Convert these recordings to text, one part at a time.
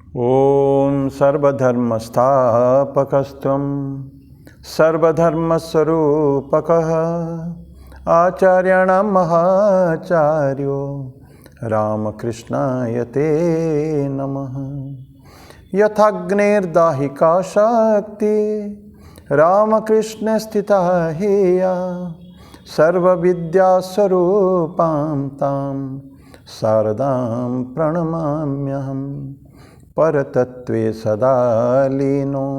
ॐ सर्वधर्मस्थापकस्त्वं सर्वधर्मस्वरूपकः आचार्याणां महाचार्यो रामकृष्णाय ते नमः। यथाग्नेर्दाहिका शक्ति रामकृष्ण स्थिता हेया सर्वविद्यास्वरूपां तां शारदां प्रणमाम्यहम्। परतत्त्वे सदा लीनो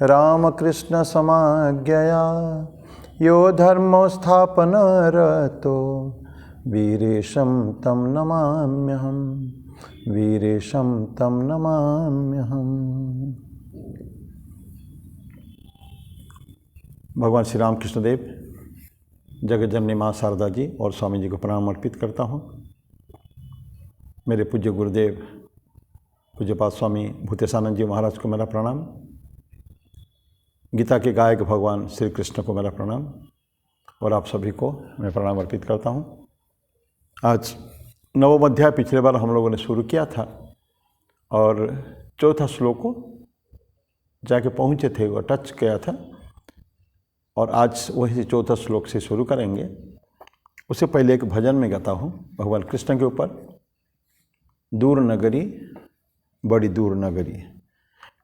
रामकृष्ण समाज्ञया यो धर्मो स्थापनरतो वीरेशं तं नमाम्यहम्। वीरेशं तं नमाम्यहम्। भगवान श्री राम कृष्ण देव, जगत जननी माँ शारदा जी और स्वामी जी को प्रणाम अर्पित करता हूँ। मेरे पूज्य गुरुदेव पूज्यपाद स्वामी भूतेशानंद जी महाराज को मेरा प्रणाम। गीता के गायक भगवान श्री कृष्ण को मेरा प्रणाम और आप सभी को मैं प्रणाम अर्पित करता हूँ। आज नवम अध्याय पिछले बार हम लोगों ने शुरू किया था और चौथा श्लोक को जाके पहुँचे थे, वो टच किया था और आज वही चौथा श्लोक से शुरू करेंगे। उससे पहले एक भजन में गाता हूँ भगवान कृष्ण के ऊपर। दूर नगरी बड़ी दूर नगरी,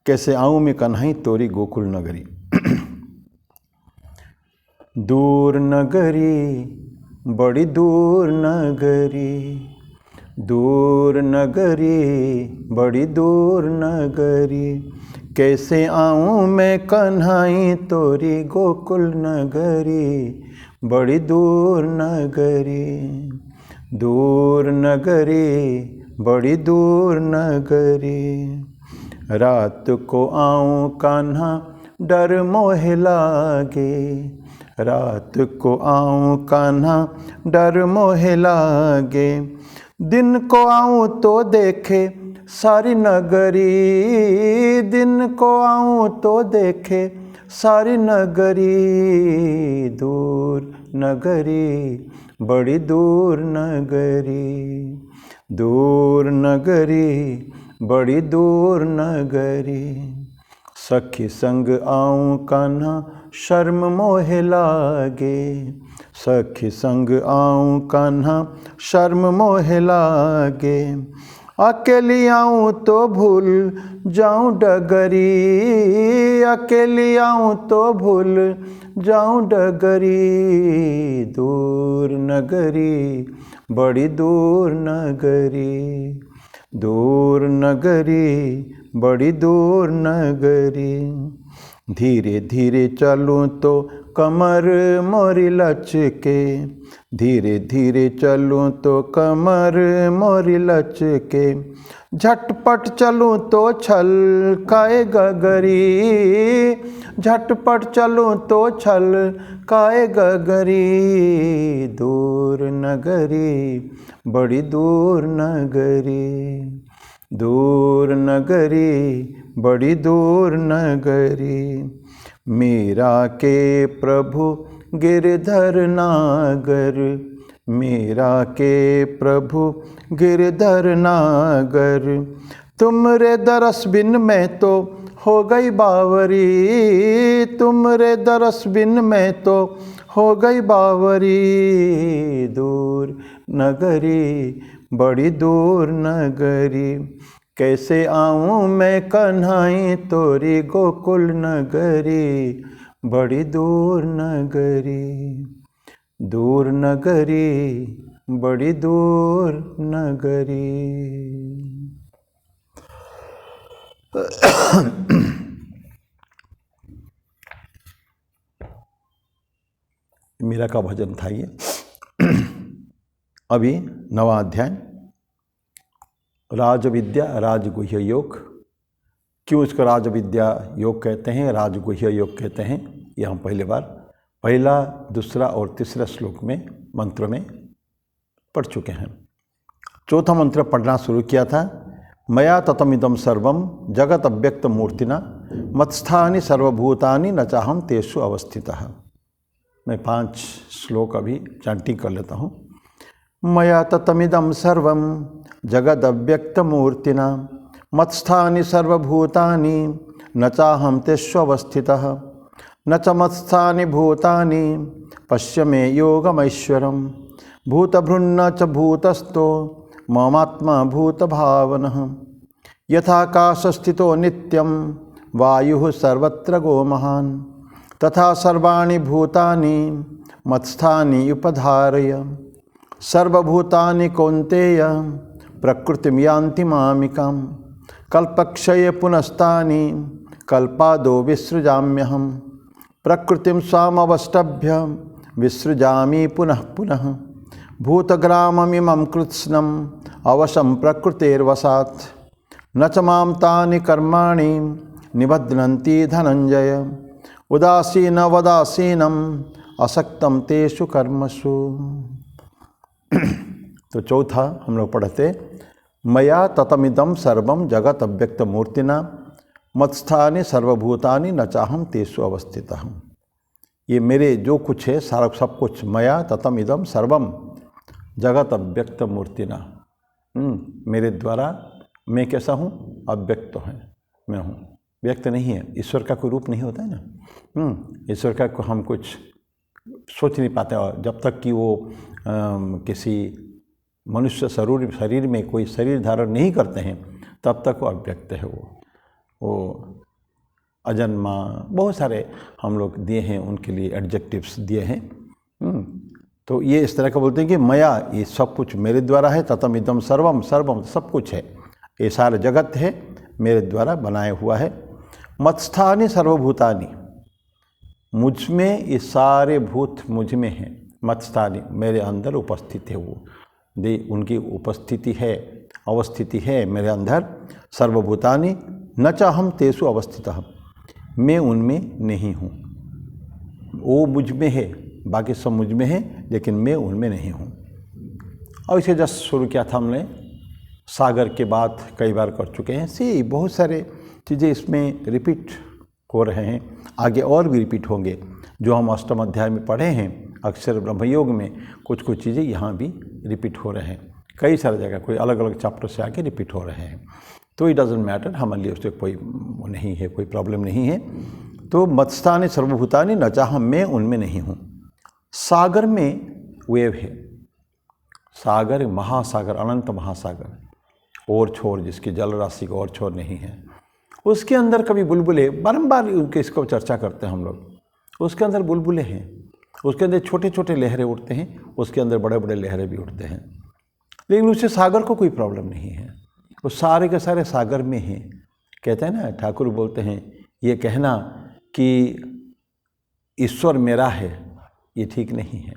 कैसे आऊँ मैं कन्हई तोरी गोकुल नगरी। दूर नगरी बड़ी दूर नगरी, दूर नगरी बड़ी दूर नगरी, कैसे आऊँ मैं कन्हई तोरी गोकुल नगरी। बड़ी दूर नगरी, दूर नगरी बड़ी दूर नगरी, रात को आऊँ कान्हा डर मोह लागे। रात को आऊँ कान्हा डर मोह लागे, दिन को आऊँ तो देखे सारी नगरी। दिन को आऊँ तो देखे सारी नगरी। दूर नगरी बड़ी दूर नगरी, दूर नगरी बड़ी दूर नगरी, सखी संग आऊँ कान्हा शर्म मोह लागे। सखी संग आऊँ कान्हा शर्म मोह लागे, अकेली आऊँ तो भूल जाऊँ डगरी। अकेली आऊँ तो भूल जाऊँ डगरी। दूर नगरी बड़ी दूर नगरी, दूर नगरी बड़ी दूर नगरी, धीरे धीरे चलूँ तो कमर मोरी लचके। धीरे धीरे चलूँ तो कमर मोरी लचके, झटपट चलूँ तो छल काए गगरी। झटपट चलूँ तो छल काए गगरी। दूर नगरी बड़ी दूर नगरी, दूर नगरी बड़ी दूर नगरी, मीरा के प्रभु गिरधर नागर। मीरा के प्रभु गिरधर नागर, तुमरे दरस बिन मैं तो हो गई बावरी। तुमरे दरस बिन मैं तो हो गई बावरी। दूर नगरी बड़ी दूर नगरी, कैसे आऊँ मैं कन्हई तोरी गोकुल नगरी। बड़ी दूर नगरी, दूर नगरी बड़ी दूर नगरी। मीरा का भजन था ये। अभी नवा अध्याय, राजविद्या राजगुह्य योग। क्यों इसको राजविद्या योग कहते हैं, राजगुह्य योग कहते हैं, ये हम पहला दूसरा और तीसरा श्लोक में मंत्र में पढ़ चुके हैं। चौथा मंत्र पढ़ना शुरू किया था। मया ततमिदं सर्वं जगत अव्यक्त मूर्तिना मत्स्थानि सर्वभूतानि न चाहम तेषु अवस्थितः। मैं 5 श्लोक अभी चांटिंग कर लेता हूँ। मया ततमिदं सर्वं जगदव्यक्तमूर्तिना मत्स्थानि सर्वभूतानि न चाहं तेष्वस्थितः न च मत्स्थानि भूतानि पश्य मे योगमैश्वरम् भूतभृन्न च भूतस्थो ममात्मा भूतभावनः यथाकाशस्थितो नित्यं वायुः सर्वत्र गोमहान् तथा सर्वाणि भूतानि मत्स्थानि उपधारय सर्वभूतानि कौन्तेय प्रकृतिं यान्ति मामिकां कल्पक्षये पुनस्तानि कल्पादो विसृजाम्यहम् प्रकृतिं स्वामवष्टभ्य विसृजामि पुनः पुनः भूतग्राममिमं कृत्स्नम् अवशं प्रकृतेर्वशात् न च मां तानि कर्माणि निबध्नन्ति धनंजय उदासीनवदासीनम् असक्तं तेषु कर्मसु। तो चौथा हम लोग पढ़ते मया ततमिदं सर्वं जगत अव्यक्त मूर्तिना मत्स्थानि सर्वभूतानि न चाहं तेषु अवस्थितः। ये मेरे जो कुछ है सारा सब कुछ मया ततम इदम सर्वम जगत अव्यक्त मूर्तिना, मेरे द्वारा मैं कैसा हूँ? अव्यक्त तो है, मैं हूँ, व्यक्त नहीं है। ईश्वर का कोई रूप नहीं होता है ना। ईश्वर का को हम कुछ सोच नहीं पाते, और जब तक कि वो किसी मनुष्य शरीर में कोई शरीर धारण नहीं करते हैं तब तक वो अव्यक्त है। वो अजन्मा, बहुत सारे हम लोग दिए हैं उनके लिए एडजेक्टिव्स दिए हैं। तो ये इस तरह का बोलते हैं कि मया, ये सब कुछ मेरे द्वारा है, ततम इदम सर्वम, सर्वम सब कुछ है, ये सारा जगत है मेरे द्वारा बनाया हुआ है। मत्स्थानि सर्वभूतानि, मुझ में ये सारे भूत मुझ में हैं। मत्स्थानि मेरे अंदर उपस्थित है, वो उनकी उपस्थिति है, अवस्थिति है मेरे अंदर। सर्वभूतानि न चाहम तेषु अवस्थितः, मैं उनमें नहीं हूँ। वो मुझ में है, बाकी सब मुझ में है, लेकिन मैं उनमें नहीं हूँ। और इसे जस्ट शुरू किया था हमने, सागर के बात कई बार कर चुके हैं। सी बहुत सारे चीज़ें इसमें रिपीट हो रहे हैं, आगे और भी रिपीट होंगे। जो हम अष्टम अध्याय में पढ़े हैं अक्षर ब्रह्मयोग में, कुछ कुछ चीज़ें यहाँ भी रिपीट हो रहे हैं। कई सारी जगह कोई अलग अलग चैप्टर से आके रिपीट हो रहे हैं। तो इट डजंट मैटर, हमारे लिए उससे कोई नहीं है, कोई प्रॉब्लम नहीं है। तो मत्स्थानि सर्वभूतानि न चाहम, मैं उनमें नहीं हूँ। सागर में वेव है, सागर महासागर, अनंत महासागर, और छोर जिसकी जल राशि का और छोर नहीं है। उसके अंदर कभी बुलबुले, बारंबार उनके इसको चर्चा करते हैं हम लोग। उसके अंदर बुलबुले हैं, उसके अंदर छोटे छोटे लहरें उठते हैं, उसके अंदर बड़े बड़े लहरें भी उठते हैं, लेकिन उससे सागर को कोई प्रॉब्लम नहीं है। वो सारे के सारे सागर में हैं। कहते हैं ना, ठाकुर बोलते हैं, ये कहना कि ईश्वर मेरा है ये ठीक नहीं है,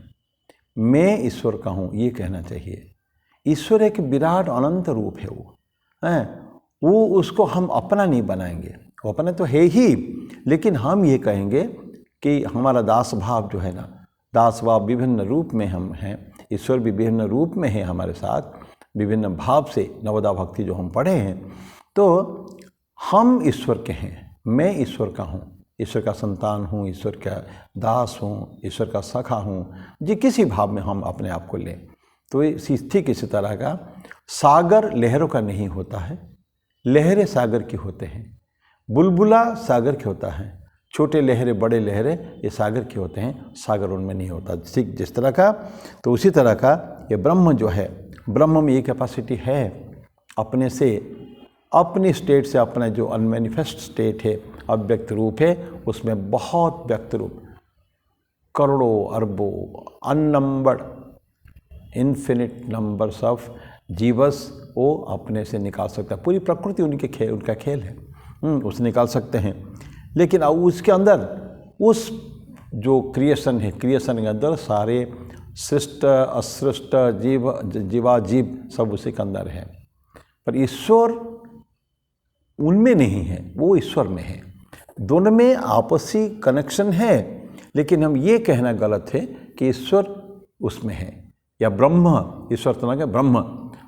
मैं ईश्वर का हूँ ये कहना चाहिए। ईश्वर एक विराट अनंत रूप है, वो उसको हम अपना नहीं बनाएंगे, वो अपना तो है ही, लेकिन हम ये कहेंगे कि हमारा दास भाव जो है ना, दास भाव विभिन्न रूप में हम हैं, ईश्वर भी विभिन्न रूप में है हमारे साथ, विभिन्न भाव से नवदा भक्ति जो हम पढ़े हैं। तो हम ईश्वर के हैं, मैं ईश्वर का हूँ, ईश्वर का संतान हूँ, ईश्वर का दास हूँ, ईश्वर का सखा हूँ, जी किसी भाव में हम अपने आप को लें। तो ये ठीक इसी तरह का सागर लहरों का नहीं होता है, लहरें सागर की होते हैं। बुलबुला सागर के होता है, छोटे लहरें बड़े लहरें ये सागर के होते हैं, सागर उनमें नहीं होता। ठीक जिस तरह का, तो उसी तरह का ये ब्रह्म जो है, ब्रह्म में ये कैपेसिटी है अपने से, अपनी स्टेट से, अपना जो अनमैनिफेस्ट स्टेट है, अव्यक्त रूप है, उसमें बहुत व्यक्त रूप, करोड़ों अरबों अननंबर्ड इन्फिनिट नंबर्स ऑफ जीवस वो अपने से निकाल सकता है। पूरी प्रकृति उनका खेल है, उसे निकाल सकते हैं। लेकिन उसके अंदर उस जो क्रिएशन है, क्रिएशन के अंदर सारे सृष्ट असृष्ट जीवाजीव सब उसी के अंदर है, पर ईश्वर उनमें नहीं है, वो ईश्वर में है। दोनों में आपसी कनेक्शन है, लेकिन हम ये कहना गलत है कि ईश्वर उसमें है, या ब्रह्म, ईश्वर तो ना क्या,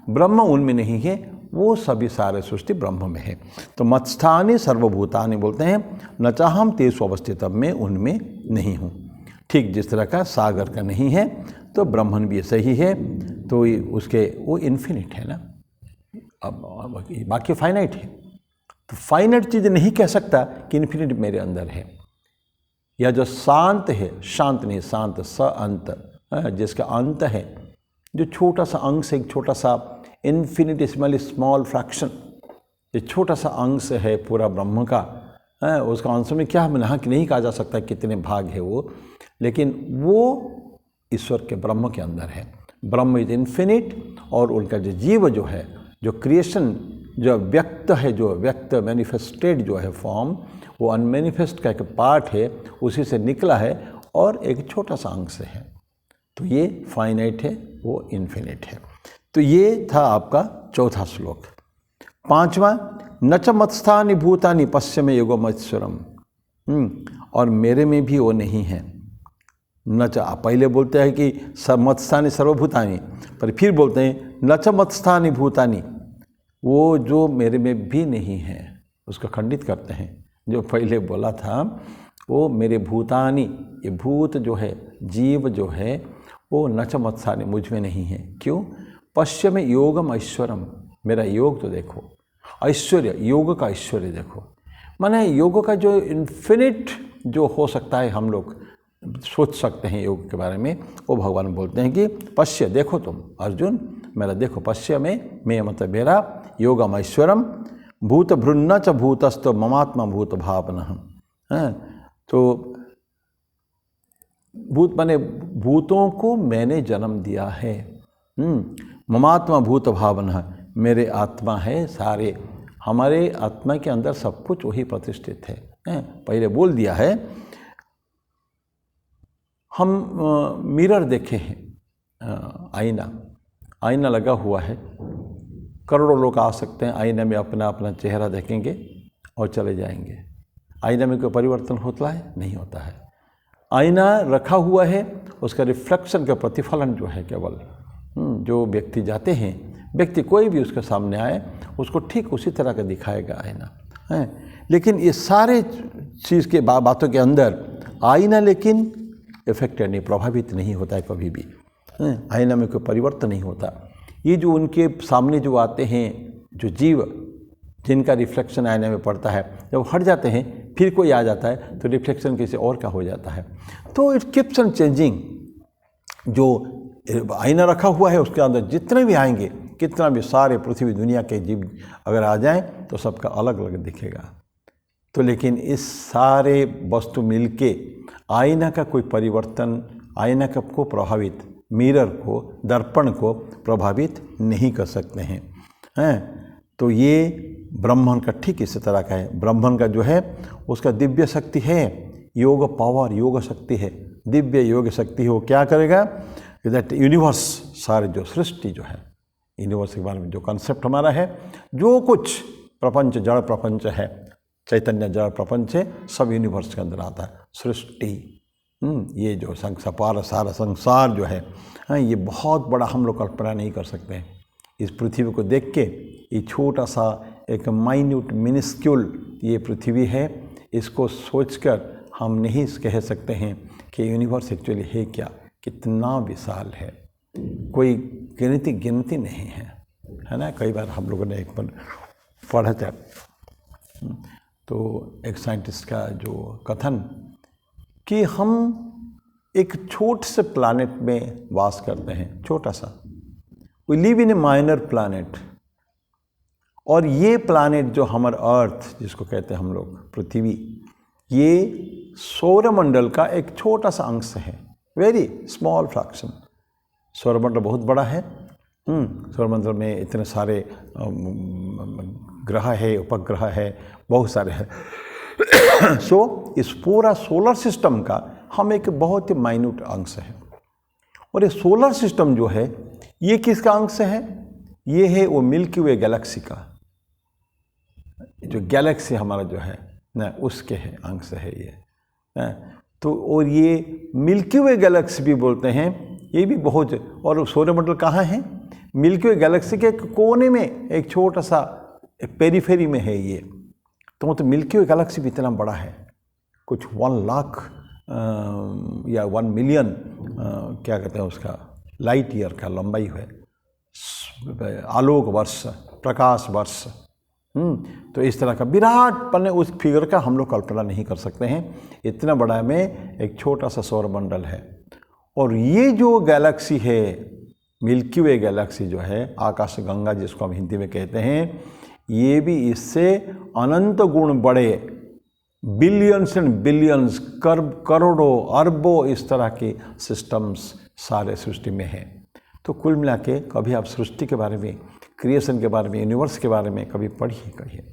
ब्रह्म उनमें नहीं है, वो सभी सारे सृष्टि ब्रह्म में है। तो मत्स्थानि सर्वभूतानि बोलते हैं, न चाहम तेषु अवस्थितम्, मैं उनमें नहीं हूँ। ठीक जिस तरह का सागर का नहीं है, तो ब्रह्मन भी सही है। तो उसके वो इन्फिनिट है ना, अब बाकी फाइनाइट है। तो फाइनाइट चीज़ नहीं कह सकता कि इन्फिनिट मेरे अंदर है। या जो शांत है, शांत नहीं शांत, स अंत, जिसका अंत है, जो छोटा सा अंश, एक छोटा सा इन्फिनिटेसिमल स्मॉल फ्रैक्शन, ये छोटा सा अंश है पूरा ब्रह्म का, उसका अंश में क्या नहीं कहा जा सकता कितने भाग है वो, लेकिन वो ईश्वर के ब्रह्म के अंदर है। ब्रह्म इज इन्फिनिट, और उनका जो जीव जो है, जो क्रिएशन, जो व्यक्त है, जो व्यक्त मैनिफेस्टेड जो है फॉर्म, वो अनमैनिफेस्ट का एक पार्ट है, उसी से निकला है और एक छोटा सा अंश है। तो ये फाइनाइट है, वो इन्फिनिट है। तो ये था आपका चौथा श्लोक। पांचवा, न च मत्स्थानि भूतानि पश्य में योगमैश्वरम, और मेरे में भी वो नहीं है। न च, पहले बोलते हैं कि मत्स्थानि सर्वभूतानि, पर फिर बोलते हैं न च मत्स्थानि भूतानि, वो जो मेरे में भी नहीं है उसको खंडित करते हैं। जो पहले बोला था वो मेरे भूतानि, ये भूत जो है, जीव जो है, वो न च मत्स्थानि, मुझ में नहीं है। क्यों? पश्य में योगम ऐश्वरम, मेरा योग तो देखो, ऐश्वर्य, योग का ऐश्वर्य देखो। माने योग का जो इन्फिनिट जो हो सकता है, हम लोग सोच सकते हैं योग के बारे में, वो भगवान बोलते हैं कि पश्य, देखो तुम अर्जुन, मेरा देखो। पश्य में, मैं मतलब मेरा, योगम ऐश्वरम, भूत भृन्न च भूतस्तो ममात्मा भूत भावना। तो भूत माने भूतों को मैंने जन्म दिया है। ममात्मा भूत भावना, मेरे आत्मा है सारे, हमारे आत्मा के अंदर सब कुछ वही प्रतिष्ठित है। पहले बोल दिया है। हम मिरर देखे हैं, आईना लगा हुआ है, करोड़ों लोग आ सकते हैं, आईने में अपना अपना चेहरा देखेंगे और चले जाएंगे। आईना में कोई परिवर्तन होता है? नहीं होता है। आईना रखा हुआ है, उसका रिफ्लेक्शन का प्रतिफलन जो है केवल, जो व्यक्ति जाते हैं, व्यक्ति कोई भी उसके सामने आए, उसको ठीक उसी तरह का दिखाएगा आईना है। लेकिन ये सारे चीज़ के बातों के अंदर आईना लेकिन इफेक्टेड नहीं, प्रभावित नहीं होता है कभी भी। आईना में कोई परिवर्तन नहीं होता। ये जो उनके सामने जो आते हैं, जो जीव, जिनका रिफ्लेक्शन आईने में पड़ता है, जब हट जाते हैं फिर कोई आ जाता है तो रिफ्लेक्शन किसी और का हो जाता है। तो इट कीप्स ऑन चेंजिंग। जो आईना रखा हुआ है उसके अंदर जितने भी आएंगे, कितना भी सारे पृथ्वी दुनिया के जीव अगर आ जाएं तो सबका अलग अलग दिखेगा। तो लेकिन इस सारे वस्तु मिलके आईना का कोई परिवर्तन, आईना को प्रभावित, मिरर को, दर्पण को प्रभावित नहीं कर सकते हैं। तो ये ब्राह्मण का ठीक इसी तरह का है। ब्राह्मण का जो है उसका दिव्य शक्ति है, योग पावर, योग शक्ति है, दिव्य योग शक्ति है। वो क्या करेगा? दैट यूनिवर्स, सारे जो सृष्टि जो है, यूनिवर्स के बारे में जो कॉन्सेप्ट हमारा है, जो कुछ प्रपंच, जड़ प्रपंच है, चैतन्य जड़ प्रपंच है, सब यूनिवर्स के अंदर आता है। सृष्टि, ये जो सारा संसार जो है, ये बहुत बड़ा हम लोग कल्पना नहीं कर सकते हैं। इस पृथ्वी को देख के, ये छोटा सा एक माइन्यूट मिनिस्क्यूल ये पृथ्वी है, इसको सोचकर हम नहीं कह सकते हैं कि यूनिवर्स एक्चुअली है क्या, कितना विशाल है, कोई गिनती नहीं है ना। कई बार हम लोगों ने एक बार पढ़ा था, तो एक साइंटिस्ट का जो कथन कि हम एक छोटे से प्लैनेट में वास करते हैं, छोटा सा, we live in a minor planet, और ये प्लैनेट जो हमारा अर्थ जिसको कहते हैं हम लोग, पृथ्वी, ये सौरमंडल का एक छोटा सा अंश है, वेरी स्मॉल फ्रैक्शन। सौरमंडल बहुत बड़ा है। सौरमंडल में इतने सारे ग्रह है, उपग्रह है, बहुत सारे हैं। सो इस पूरा सोलर सिस्टम का हम एक बहुत ही माइन्यूट अंश है। और ये सोलर सिस्टम जो है, ये किसका अंश है? ये है वो मिल्की वे गैलेक्सी का, जो गैलेक्सी हमारा जो है ना, उसके है अंश है ये ना। तो और ये मिल्की वे गैलेक्सी भी बोलते हैं, ये भी बहुत। और सौरमंडल कहाँ है? मिल्की वे गैलेक्सी के एक कोने में, एक छोटा सा एक पेरीफेरी में है ये। तो मतलब मिल्की वे गैलेक्सी भी इतना बड़ा है, कुछ 1 लाख या 1 मिलियन क्या कहते हैं उसका, लाइट ईयर का लंबाई है, आलोक वर्ष, प्रकाश वर्ष तो इस तरह का विराटपन उस फिगर का हम लोग कल्पना नहीं कर सकते हैं। इतना बड़ा में एक छोटा सा सौरमंडल है, और ये जो गैलेक्सी है, मिल्की वे गैलेक्सी जो है, आकाश गंगा जिसको हम हिंदी में कहते हैं, ये भी इससे अनंत गुण बड़े, बिलियंस एंड बिलियंस, करोड़ों अरबों इस तरह के सिस्टम्स सारे सृष्टि में हैं। तो कुल मिला के कभी आप सृष्टि के बारे में, क्रिएशन के बारे में, यूनिवर्स के बारे में कभी पढ़िए करिए,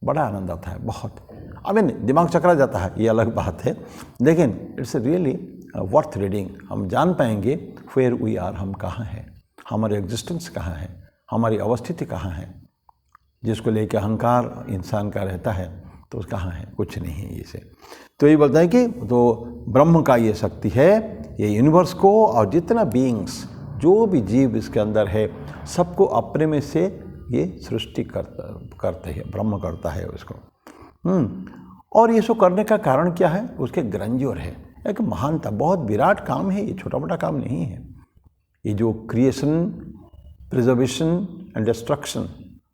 बड़ा आनंद आता है बहुत। दिमाग चकरा जाता है, ये अलग बात है, लेकिन इट्स रियली वर्थ रीडिंग। हम जान पाएंगे वेयर वी आर, हम कहाँ हैं, हमारे एग्जिस्टेंस कहाँ है, हमारी अवस्थिति कहाँ है। जिसको लेके अहंकार इंसान का रहता है तो कहाँ है, कुछ नहीं है इसे। तो ये बोलता है कि तो ब्रह्म का ये शक्ति है, ये यूनिवर्स को और जितना बीइंग्स, जो भी जीव इसके अंदर है, सबको अपने में से ये सृष्टि करते हैं, ब्रह्म करता है उसको। और ये सब करने का कारण क्या है, उसके ग्रैंड्योर है, एक महानता, बहुत विराट काम है, ये छोटा मोटा काम नहीं है। ये जो क्रिएशन, प्रिजर्वेशन एंड डिस्ट्रक्शन,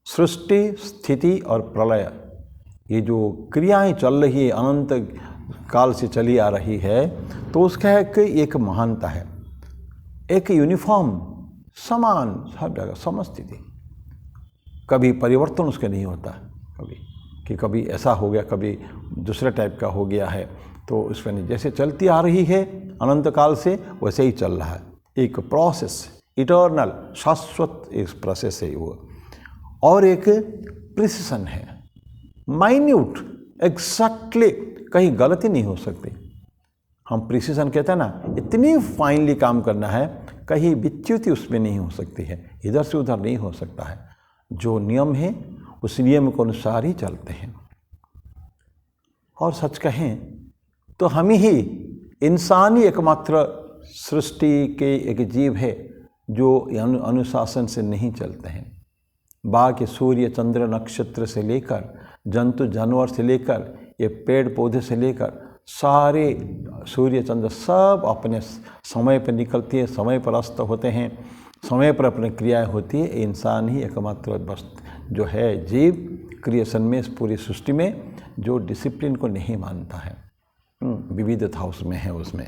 सृष्टि, स्थिति और प्रलय, ये जो क्रियाएं चल रही है, अनंत काल से चली आ रही है, तो उसका एक महानता है, एक यूनिफॉर्म, समान, हर जगह समस्थिति, कभी परिवर्तन उसके नहीं होता, कभी ऐसा हो गया, कभी दूसरे टाइप का हो गया है, तो उसमें नहीं, जैसे चलती आ रही है अनंत काल से वैसे ही चल रहा है। एक प्रोसेस, इटर्नल, शाश्वत एक प्रोसेस है वो, और एक प्रिसिशन है, माइन्यूट, एग्जैक्टली, कहीं गलती नहीं हो सकती। हम प्रिसिशन कहते हैं ना, इतनी फाइनली काम करना है, कहीं विच्युति उसमें नहीं हो सकती है, इधर से उधर नहीं हो सकता है। जो नियम है उस नियम के अनुसार ही चलते हैं। और सच कहें तो हम ही इंसान ही एकमात्र सृष्टि के एक जीव है जो अनुशासन से नहीं चलते हैं। बाकी सूर्य, चंद्र, नक्षत्र से लेकर जंतु जानवर से लेकर ये पेड़ पौधे से लेकर सारे सूर्य चंद्र सब अपने समय पर निकलती है, समय पर अस्त होते हैं, समय पर अपनी क्रियाएं होती है। इंसान ही एकमात्र बस जो है जीव क्रिएशन में, इस पूरी सृष्टि में, जो डिसिप्लिन को नहीं मानता है, विविधता उसमें है उसमें।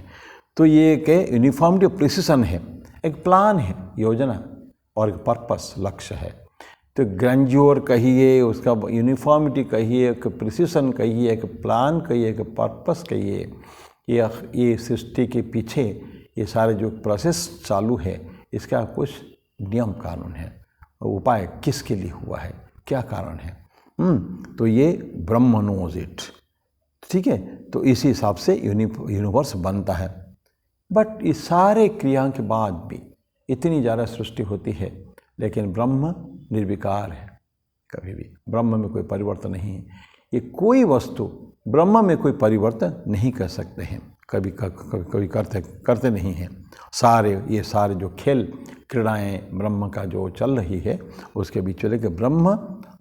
तो ये एक यूनिफॉर्मिटी, प्रिसिशन है, एक प्लान है, योजना, और एक पर्पस, लक्ष्य है। तो ग्रैंड्योर कहिए, उसका यूनिफॉर्मिटी कहिए, एक प्रिसिशन कहिए, एक प्लान कहिए, एक पर्पस कहिए, ये सृष्टि के पीछे ये सारे जो प्रोसेस चालू है, इसका कुछ नियम कानून है, उपाय किसके लिए हुआ है, क्या कारण है। तो ये ब्रह्म नोज इट, ठीक है। तो इसी हिसाब से यूनिवर्स बनता है। बट इस सारे क्रियाओं के बाद भी इतनी ज़्यादा सृष्टि होती है, लेकिन ब्रह्म निर्विकार है, कभी भी ब्रह्म में कोई परिवर्तन नहीं है। ये कोई वस्तु ब्रह्म में कोई परिवर्तन नहीं कर सकते हैं, कभी करते नहीं हैं। ये सारे जो खेल क्रीड़ाएँ ब्रह्म का जो चल रही है, उसके बीच चले कि ब्रह्म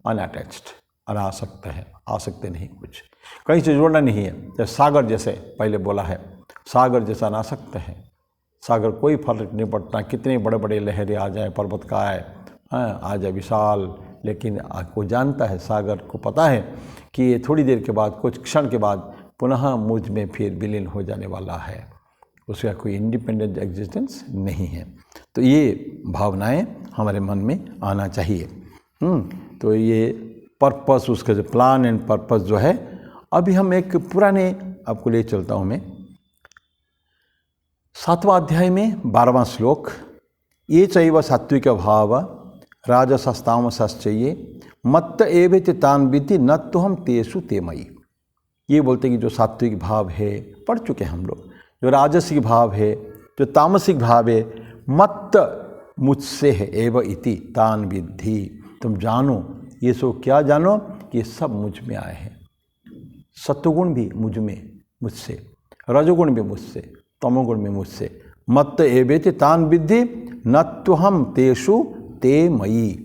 अनअटैच्ड, अनासक्त है, आसक्त नहीं, कुछ कहीं से जोड़ना नहीं है। जैसे सागर, जैसे पहले बोला है, सागर जैसा अनासक्त है, सागर कोई फर्क नहीं पड़ता, कितने बड़े बड़े लहरें आ जाए, पर्वत का आ जाए विशाल, लेकिन आपको जानता है, सागर को पता है कि ये थोड़ी देर के बाद, कुछ क्षण के बाद पुनः मुझ में फिर विलीन हो जाने वाला है, उसका कोई इंडिपेंडेंट एग्जिस्टेंस नहीं है। तो ये भावनाएं हमारे मन में आना चाहिए। तो ये पर्पस, उसका जो प्लान एंड पर्पस जो है, अभी हम एक पुराने आपको ले चलता हूँ मैं, 7वां अध्याय में 12वां श्लोक, ये चैव सात्विक भाव राजसस्तामसश्चये मत्त एवेति तान विद्धि न तो हम तेषु ते मयि। ये बोलते हैं कि जो सात्विक भाव है, पढ़ चुके हैं हम लोग, जो राजसिक भाव है, जो तामसिक भाव है, मत्त मुझसे है, एव इति तान विद्धि, तुम जानो, ये सो क्या जानो कि ये सब मुझ में आए हैं। सत्वगुण भी मुझ में, मुझसे, रजोगुण भी मुझसे, तमोगुण में मुझसे। मत्त एवेति तान विद्धि न तो हम तेषु ते मयि।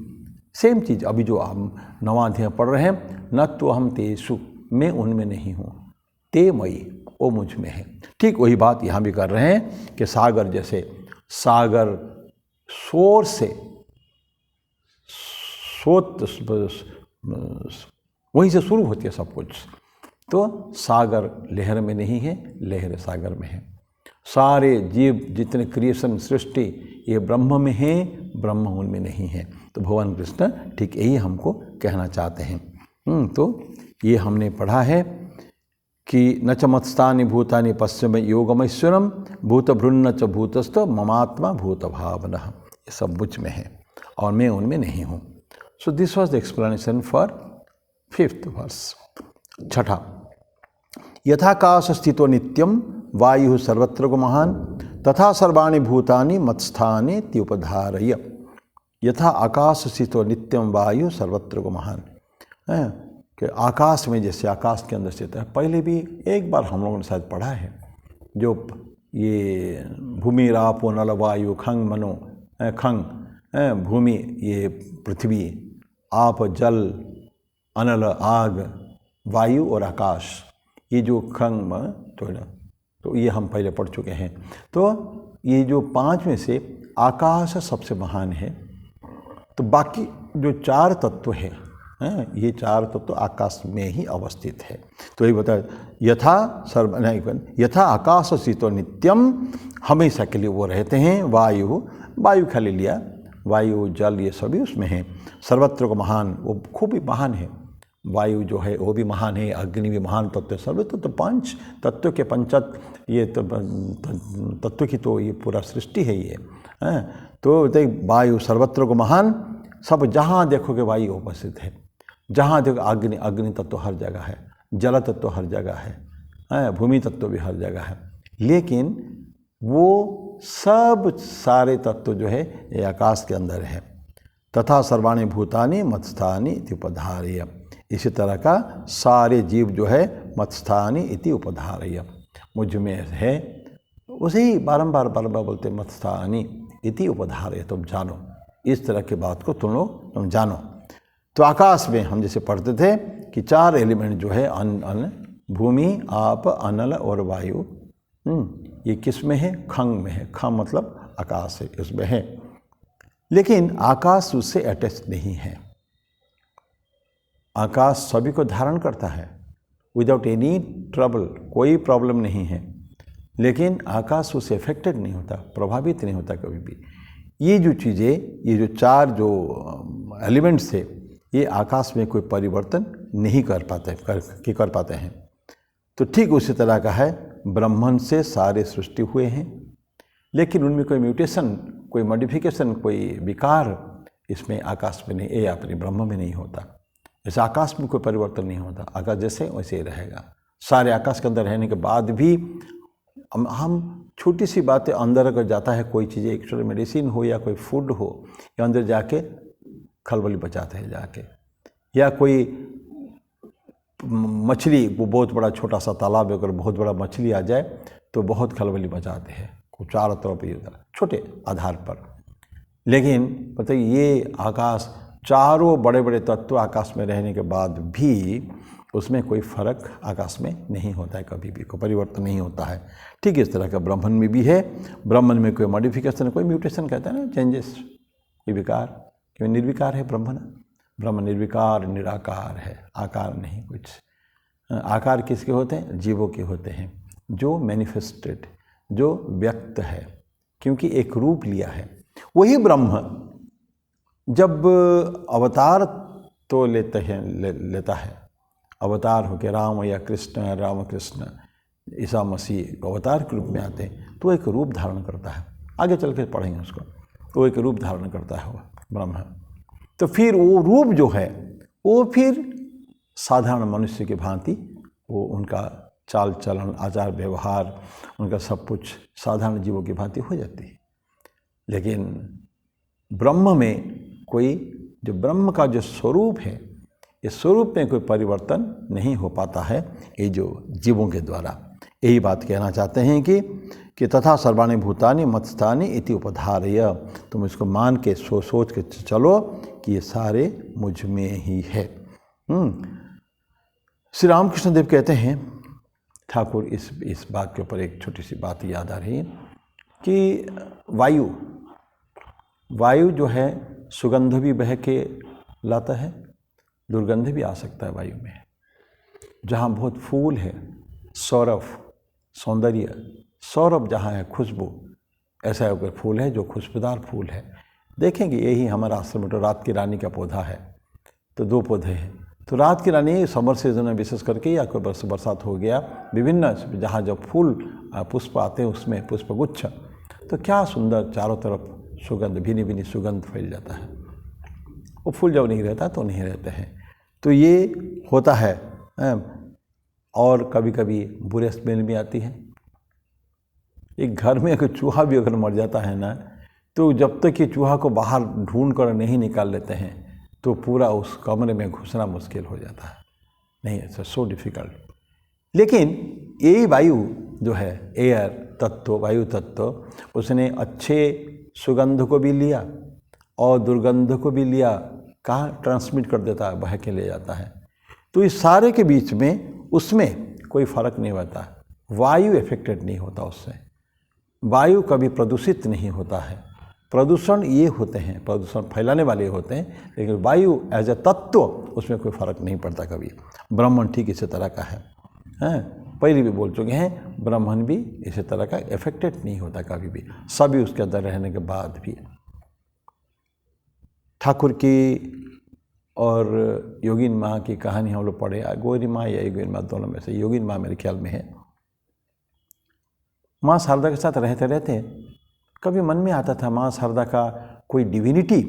सेम चीज़ अभी जो हम 9वां अध्याय पढ़ रहे हैं, न तो हम तेषु, मैं उनमें नहीं हूँ, ते मयि, वो मुझ में है। ठीक वही बात यहाँ भी कर रहे हैं कि सागर जैसे, सागर शोर से, वहीं से शुरू होती है सब कुछ। तो सागर लहर में नहीं है, लहर सागर में है। सारे जीव जितने क्रिएशन सृष्टि ये ब्रह्म में है, ब्रह्म उनमें नहीं है। तो भगवान कृष्ण ठीक यही हमको कहना चाहते हैं। तो ये हमने पढ़ा है कि न च मत्स्थानि भूतानि पश्चिम योगमैश्वरम भूतभृन्न च भूतस्थ ममात्मा भूत भावनः। ये सब मुझ में है और मैं उनमें नहीं हूँ। So this was the explanation for 5th verse. 6, यथाकाश स्थितो नित्यम वायु सर्वत्र महान तथा सर्वाणि भूतानि मत्स्थानि त्युपधारय। यथा आकाश स्थितो नित्यम वायु सर्वत्र महान है कि आकाश में जैसे आकाश के अंदर स्थित है। पहले भी एक बार हम लोगों ने शायद पढ़ा है, जो ये भूमि रापो नल वायु खंग मनो खंग भूमि, ये पृथ्वी, आप जल, अनल आग, वायु और आकाश, ये जो खंग तो ये हम पहले पढ़ चुके हैं। तो ये जो 5 में से आकाश सबसे महान है। तो बाकी जो 4 तत्व है, ये 4 तत्व आकाश में ही अवस्थित है। तो ये बताया यथा आकाश स्थितो नित्यम, हमेशा के लिए वो रहते हैं। वायु खाली लिया, वायु जल ये सभी उसमें हैं। सर्वत्र को महान, वो खूब ही महान है। वायु जो है वो भी महान है, अग्नि भी महान तत्व है। सर्व तत्व 5 तत्व के पंचत ये तो तत्व की तो ये पूरा सृष्टि है ये। तो वायु सर्वत्र को महान, सब जहाँ देखोगे वायु उपस्थित है। जहाँ देखो अग्नि तत्व हर जगह है, जल तत्व हर जगह है, भूमि तत्व भी हर जगह है। लेकिन वो सब सारे तत्व जो है ये आकाश के अंदर है। तथा सर्वाणि भूतानि मत्स्थानि इति उपधारय। इसी तरह का सारे जीव जो है मत्स्थानि इति उपधारय, मुझ में है। उसे ही बारंबार बोलते मत्स्थानि इति उपधारय। तुम जानो, इस तरह की बात को तुम जानो। तो आकाश में हम जैसे पढ़ते थे कि 4 एलिमेंट जो है भूमि, आप, अनल और वायु, ये किस में है? खंग में है। खंग मतलब आकाश है, उसमें है। लेकिन आकाश उससे अटैच नहीं है। आकाश सभी को धारण करता है विदाउट एनी ट्रबल, कोई प्रॉब्लम नहीं है। लेकिन आकाश उससे अफेक्टेड नहीं होता, प्रभावित नहीं होता कभी भी। ये जो चीज़ें, ये जो 4 जो एलिमेंट्स है, ये आकाश में कोई परिवर्तन नहीं कर पाते हैं। तो ठीक उसी तरह का है, ब्रह्मन से सारे सृष्टि हुए हैं, लेकिन उनमें कोई म्यूटेशन, कोई मॉडिफिकेशन, कोई विकार इसमें आकाश में नहीं, ये अपने ब्रह्म में नहीं होता। जैसे आकाश में कोई परिवर्तन नहीं होता, आकाश जैसे वैसे ही रहेगा। सारे आकाश के अंदर रहने के बाद भी हम छोटी सी बातें अंदर अगर जाता है, कोई चीज़ें एक्चुअल मेडिसिन हो या कोई फूड हो, या अंदर जाके खलबली बचाते हैं जाके। या कोई मछली, वो बहुत बड़ा छोटा सा तालाब है, अगर बहुत बड़ा मछली आ जाए तो बहुत खलबली बचाते हैं, चारों तरफ ये छोटे आधार पर। लेकिन पता है ये आकाश, चारों बड़े बड़े तत्व आकाश में रहने के बाद भी उसमें कोई फर्क आकाश में नहीं होता है, कभी भी कोई परिवर्तन नहीं होता है। ठीक इस तरह का ब्रह्मन में भी है। ब्रह्मन में कोई मॉडिफिकेशन, कोई म्यूटेशन कहते हैं ना, चेंजेस, कोई विकार, क्यों निर्विकार है ब्रह्मन। ब्रह्म निर्विकार निराकार है, आकार नहीं कुछ। आकार किसके होते हैं? जीवों के होते हैं, जो मैनिफेस्टेड, जो व्यक्त है, क्योंकि एक रूप लिया है। वही ब्रह्म जब अवतार तो लेता है, अवतार हो के राम या कृष्ण, राम कृष्ण, ईसा मसीह अवतार के रूप में आते हैं, तो एक रूप धारण करता है। आगे चल के पढ़ेंगे उसको। तो एक रूप धारण करता है वो ब्रह्म। तो फिर वो रूप जो है वो फिर साधारण मनुष्य की भांति, वो उनका चाल चलन, आचार व्यवहार, उनका सब कुछ साधारण जीवों की भांति हो जाती है। लेकिन ब्रह्म में कोई, जो ब्रह्म का जो स्वरूप है, इस स्वरूप में कोई परिवर्तन नहीं हो पाता है, ये जो जीवों के द्वारा। यही बात कहना चाहते हैं कि तथा सर्वाणि भूतानि मत्स्थानि इति उपधारय। तुम इसको मान के सोच के चलो कि ये सारे मुझ में ही है। श्री रामकृष्ण देव कहते हैं, ठाकुर इस बात के ऊपर एक छोटी सी बात याद आ रही है कि वायु जो है सुगंध भी बह के लाता है, दुर्गंध भी आ सकता है वायु में। जहाँ बहुत फूल है, सौरभ, सौंदर्य, सौरभ जहाँ है, खुशबू, ऐसा अगर फूल है जो खुशबूदार फूल है, देखेंगे यही हमारा आश्रम में तो रात की रानी का पौधा है। तो 2 पौधे हैं। तो रात की रानी समर सीजन में विशेष करके, या कोई बरसात हो गया, विभिन्न जहाँ जब फूल पुष्प आते हैं उसमें पुष्पगुच्छ, तो क्या सुंदर चारों तरफ सुगंध, भीनी भीनी सुगंध फैल जाता है। वो फूल जब नहीं रहता तो नहीं रहते हैं। तो ये होता है। और कभी कभी बुरे स्मेल भी आती है। एक घर में अगर चूहा भी अगर मर जाता है ना, तो जब तक ये चूहा को बाहर ढूंढ कर नहीं निकाल लेते हैं तो पूरा उस कमरे में घुसना मुश्किल हो जाता है। नहीं, इट्स सो डिफ़िकल्ट। लेकिन यही वायु जो है, एयर तत्व, वायु तत्व, उसने अच्छे सुगंध को भी लिया और दुर्गंध को भी लिया, कहाँ ट्रांसमिट कर देता है, बह के ले जाता है। तो इस सारे के बीच में उसमें कोई फर्क नहीं होता। वायु इफेक्टेड नहीं होता उससे। वायु कभी प्रदूषित नहीं होता है। प्रदूषण ये होते हैं, प्रदूषण फैलाने वाले होते हैं, लेकिन वायु एज ए तत्व उसमें कोई फर्क नहीं पड़ता कभी। ब्राह्मण ठीक इसी तरह का है। पहले भी बोल चुके हैं, ब्राह्मण भी इसी तरह का इफेक्टेड नहीं होता कभी भी, सभी उसके अंदर रहने के बाद भी। ठाकुर की और योगिन माँ की कहानी हम लोग पढ़े, गौरी माँ या योगिन माँ दोनों में से योगिन माँ मेरे ख्याल में है। माँ शारदा के साथ रहते रहते कभी मन में आता था माँ शारदा का कोई डिविनिटी,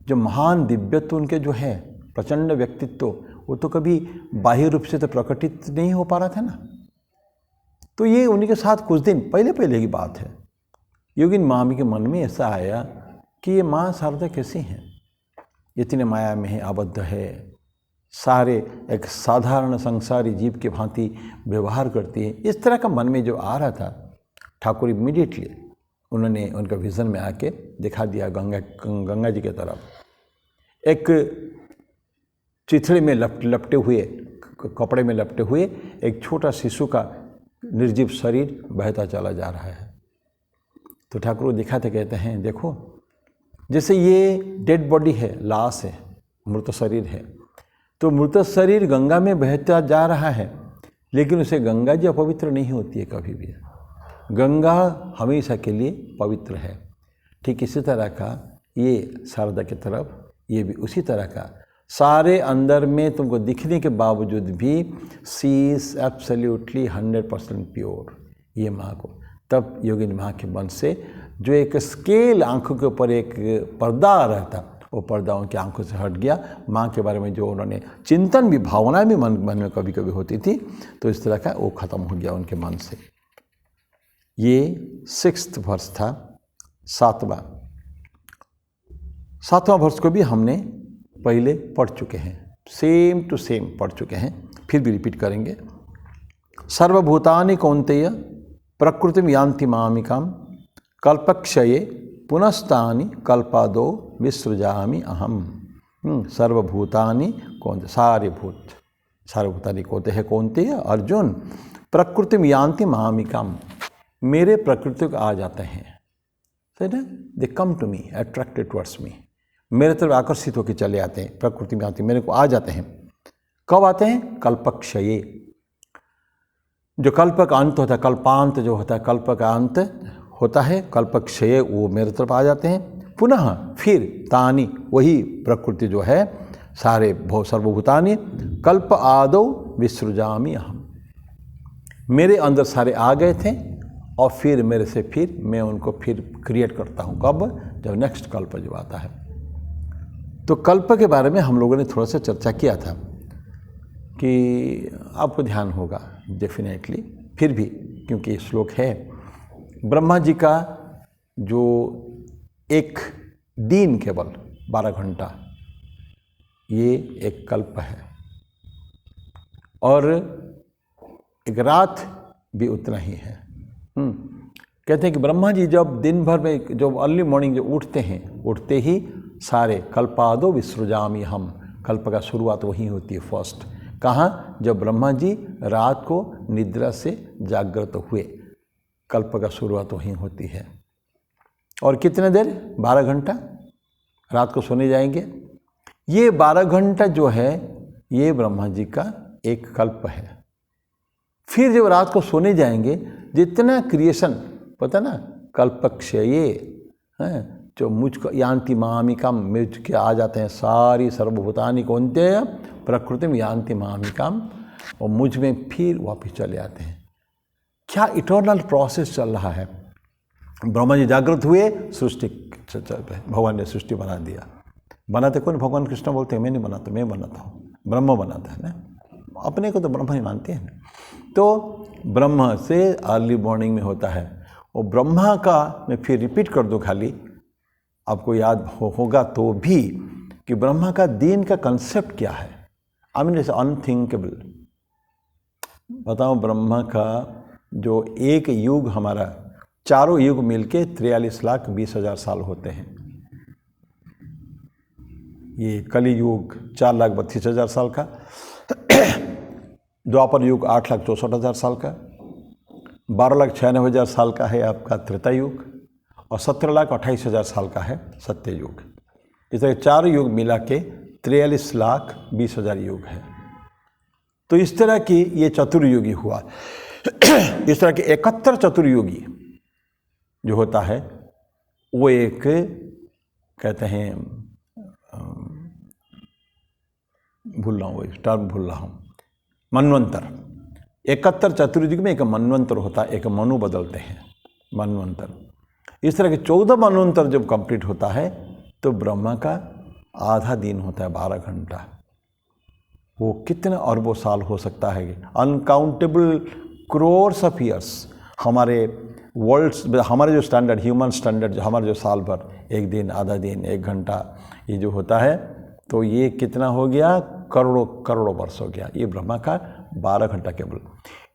जो महान दिव्यत्व उनके जो है, प्रचंड व्यक्तित्व, वो तो कभी बाह्य रूप से तो प्रकटित नहीं हो पा रहा था ना। तो ये उन्हीं के साथ कुछ दिन पहले की बात है। योगिन माँ के मन में ऐसा आया कि ये माँ शारदा कैसी हैं, इतने माया में है, आबद्ध है, सारे एक साधारण संसारी जीव के भांति व्यवहार करती है। इस तरह का मन में जो आ रहा था, ठाकुर इमीडिएटली उन्होंने उनका विज़न में आके दिखा दिया गंगा जी की तरफ। एक चिथड़े में लपटे हुए, कपड़े में लपटे हुए एक छोटा शिशु का निर्जीव शरीर बहता चला जा रहा है। तो ठाकुर दिखाते कहते हैं, देखो जैसे ये डेड बॉडी है, लाश है, मृत शरीर है, तो मृत शरीर गंगा में बहता जा रहा है, लेकिन उसे गंगा जी अपवित्र नहीं होती है कभी भी। गंगा हमेशा के लिए पवित्र है। ठीक इसी तरह का ये शारदा की तरफ, ये भी उसी तरह का, सारे अंदर में तुमको दिखने के बावजूद भी सी इज एब्सोल्युटली 100% प्योर। ये माँ को तब योगिनी माँ के मन से जो एक स्केल आंखों के ऊपर एक पर्दा आ रहा था, वो पर्दा उनकी आंखों से हट गया। माँ के बारे में जो उन्होंने चिंतन भी, भावनाएं भी मन में कभी कभी होती थी, तो इस तरह का वो ख़त्म हो गया उनके मन से। ये 6th वर्ष था। 7वां वर्ष को भी हमने पहले पढ़ चुके हैं, सेम टू सेम पढ़ चुके हैं, फिर भी रिपीट करेंगे। सर्वभूतानि कौन्तेय प्रकृतिम यान्ति मामिकाम कल्पक्षये पुनस्तानि कल्पादो विसृजामि अहम। सर्वभूतानि कौन्ते, सारे भूत, सर्वभूतानि कौन्ते है, कौन्तेय अर्जुन, प्रकृतिम यान्ति मामिकाम, मेरे प्रकृति को आ जाते हैं, सही ना, they come to me, attracted towards me, मेरे तरफ आकर्षित होकर चले आते हैं, प्रकृति में आते, मेरे को आ जाते हैं। कब आते हैं? कल्पक्षये, जो कल्प का अंत होता है, कल्पांत जो होता है, कल्प का अंत होता है, कल्पक्षये, वो मेरे तरफ आ जाते हैं। पुनः फिर तानी, वही प्रकृति जो है, सारे सर्वभूतानि कल्प आदौ विसृजामि अहम, मेरे अंदर सारे आ गए थे और फिर मेरे से फिर मैं उनको फिर क्रिएट करता हूँ। कब? जब नेक्स्ट कल्प जो आता है। तो कल्प के बारे में हम लोगों ने थोड़ा सा चर्चा किया था कि आपको ध्यान होगा डेफिनेटली, फिर भी क्योंकि श्लोक है, ब्रह्मा जी का जो एक दिन केवल 12 घंटा, ये एक कल्प है, और एक रात भी उतना ही है। कहते हैं कि ब्रह्मा जी जब दिन भर में, जब अर्ली मॉर्निंग जो उठते हैं, उठते ही सारे कल्पादो विसृजामि हम, कल्प का शुरुआत वहीं होती है फर्स्ट। कहाँ? जब ब्रह्मा जी रात को निद्रा से जागृत हुए, कल्प का शुरुआत वहीं होती है। और कितने देर? 12 घंटा रात को सोने जाएंगे। ये 12 घंटा जो है ये ब्रह्मा जी का एक कल्प है। फिर जब रात को सोने जाएंगे, जितना क्रिएशन पता ना, कल्पक्षये है, जो मुझको यान्ति मामिकाम, मुझ के आ जाते हैं सारी सर्वभूतानि कौन्तेय प्रकृतिम यान्ति मामिकाम, और मुझ में फिर वापस चले आते हैं। क्या इटर्नल प्रोसेस चल रहा है। ब्रह्मा जी जागृत हुए, सृष्टि भगवान ने सृष्टि बना दिया। बनाते कौन? भगवान कृष्ण बोलते हैं मैं नहीं बनाता, मैं बनाता हूँ, ब्रह्म बनाता है ना, अपने को तो ब्रह्म ही मानते हैं। तो ब्रह्म से अर्ली मॉर्निंग में होता है। और ब्रह्मा का मैं फिर रिपीट कर दूँ, खाली आपको याद होगा तो भी, कि ब्रह्मा का दिन का कंसेप्ट क्या है। I mean it's unthinkable. बताओ, ब्रह्मा का जो एक युग, हमारा चारों युग मिलके 43,20,000 साल होते हैं। ये कली युग 4,32,000 साल का, द्वापर युग 8,64,000 साल का, 12,96,000 साल का है आपका त्रेता युग, और 17,28,000 साल का है सत्य युग। इस तरह चार युग मिला के 43,20,000 युग है। तो इस तरह की ये चतुर्युगी हुआ। इस तरह के 71 चतुर्युगी जो होता है, वो एक कहते हैं, भूल रहा हूँ, वो टर्म भूल रहा हूँ, मनवंतर। 71 चतुर्युग में एक मनवंतर होता है, एक मनु बदलते हैं मनवंतर। इस तरह के 14 मनवंतर जब कंप्लीट होता है तो ब्रह्मा का आधा दिन होता है, 12 घंटा। वो कितने अरबों साल हो सकता है, अनकाउंटेबल क्रोर्स ऑफ ईयर्स। हमारे वर्ल्ड्स, हमारे जो स्टैंडर्ड, ह्यूमन स्टैंडर्ड, जो हमारे जो साल भर, एक दिन, आधा दिन, 1 घंटा, ये जो होता है, तो ये कितना हो गया, करोड़ों करोड़ों वर्ष हो गया। ये ब्रह्मा का 12 घंटा केवल।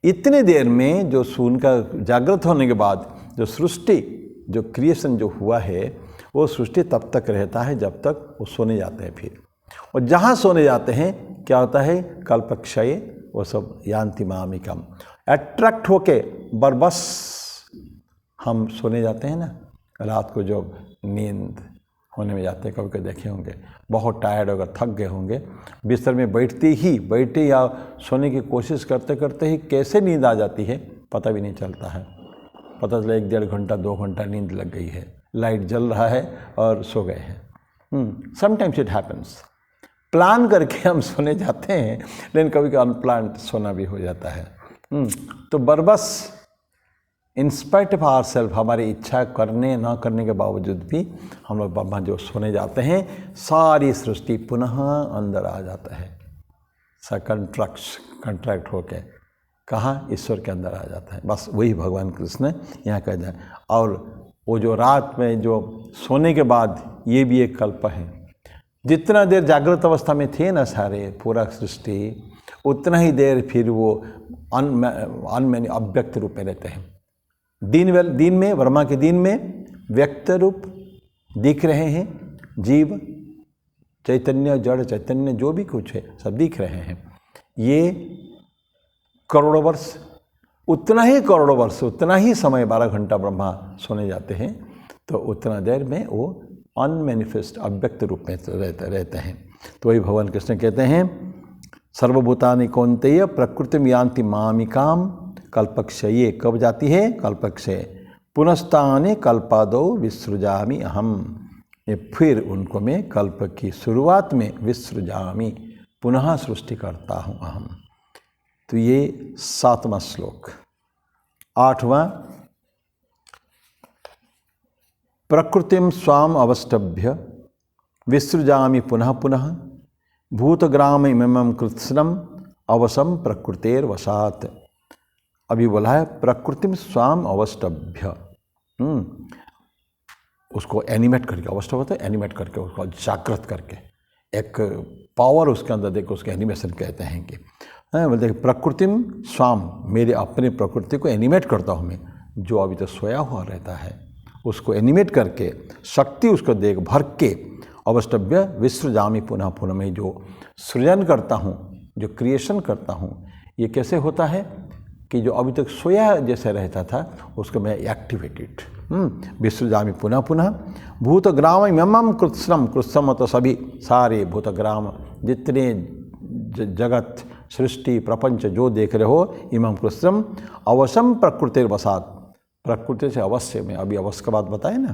इतने देर में जो सूर्य का जागृत होने के बाद जो सृष्टि, जो क्रिएशन जो हुआ है, वो सृष्टि तब तक रहता है जब तक वो सोने जाते हैं। फिर और जहाँ सोने जाते हैं क्या होता है, कल्पक्षय, वो सब यान्ति मामिकम, अट्रैक्ट होके बरबस हम सोने जाते हैं ना। रात को जब नींद होने में जाते हैं, कभी कभी देखे होंगे, बहुत टायर्ड होकर थक गए होंगे, बिस्तर में बैठते या सोने की कोशिश करते करते ही कैसे नींद आ जाती है पता भी नहीं चलता है। पता चला 1-1.5 घंटा 2 घंटा नींद लग गई है, लाइट जल रहा है और सो गए हैं। Sometimes it happens. प्लान करके हम सोने जाते हैं, लेकिन कभी कभी अनप्लान सोना भी हो जाता है। तो बरबस in spite of our self, हमारी इच्छा करने ना करने के बावजूद भी हम लोग ब्रह्मा जो सोने जाते हैं, सारी सृष्टि पुनः अंदर आ जाता है। कंट्रैक्ट होके कहाँ, ईश्वर के अंदर आ जाता है। बस वही भगवान कृष्ण यहाँ कह जाए। और वो जो रात में जो सोने के बाद, ये भी एक कल्प है। जितना देर जागृत अवस्था में थे ना सारे, पूरा सृष्टि, उतना ही देर फिर वो अनमैनी अव्यक्त रूप में रहते हैं। दिन में, ब्रह्मा के दिन में व्यक्त रूप दिख रहे हैं, जीव चैतन्य, जड़ चैतन्य, जो भी कुछ है सब दिख रहे हैं। ये करोड़ों वर्ष, उतना ही समय 12 घंटा ब्रह्मा सोने जाते हैं, तो उतना देर में वो अनमैनिफेस्ट अव्यक्त रूप में रहते हैं। तो वही भगवान कृष्ण कहते हैं, सर्वभूतानि कौन्तेय प्रकृतिम यान्ति मामिकाम कल्पक्षये। कब जाती है? कल्पक्षय। पुनस्ताने कल्पादो विसृजामि अहम। ये फिर उनको मैं कल्प की शुरुआत में विसृजामि, पुनः सृष्टि करता हूँ अहम। तो ये 7वां श्लोक। 8वां, प्रकृतिम स्वाम अवष्टभ्य विसृजामि पुनः पुनः भूतग्राम इमं कृत्स्नम अवसम प्रकृतेर्वशात्। अभी बोला है प्रकृतिम स्वाम अवष्टभ्य, उसको एनिमेट करके, अवष्टभ होता है एनिमेट करके, उसको जागृत करके, एक पावर उसके अंदर देखो, उसके एनिमेशन कहते हैं कि बोलते प्रकृतिम स्वाम, मेरे अपने प्रकृति को एनिमेट करता हूँ मैं, जो अभी तक सोया हुआ रहता है उसको एनिमेट करके, शक्ति उसको देख भर के, अवष्टभ्य विसृजामि पुनः पुनः, मैं जो सृजन करता हूँ, जो क्रिएशन करता हूँ, ये कैसे होता है कि जो अभी तक सोया जैसे रहता था उसको मैं एक्टिवेटेड, विसृजामि पुनः पुनः भूतग्राम इमं कृत्स्नम। कृत्स्नम तो सभी सारे भूतग्राम, जितने जगत सृष्टि प्रपंच जो देख रहे हो इमं कृष्णम अवश्यम प्रकृतिर्वसात, प्रकृति से अवश्य में, अभी अवश्य का बात बताए ना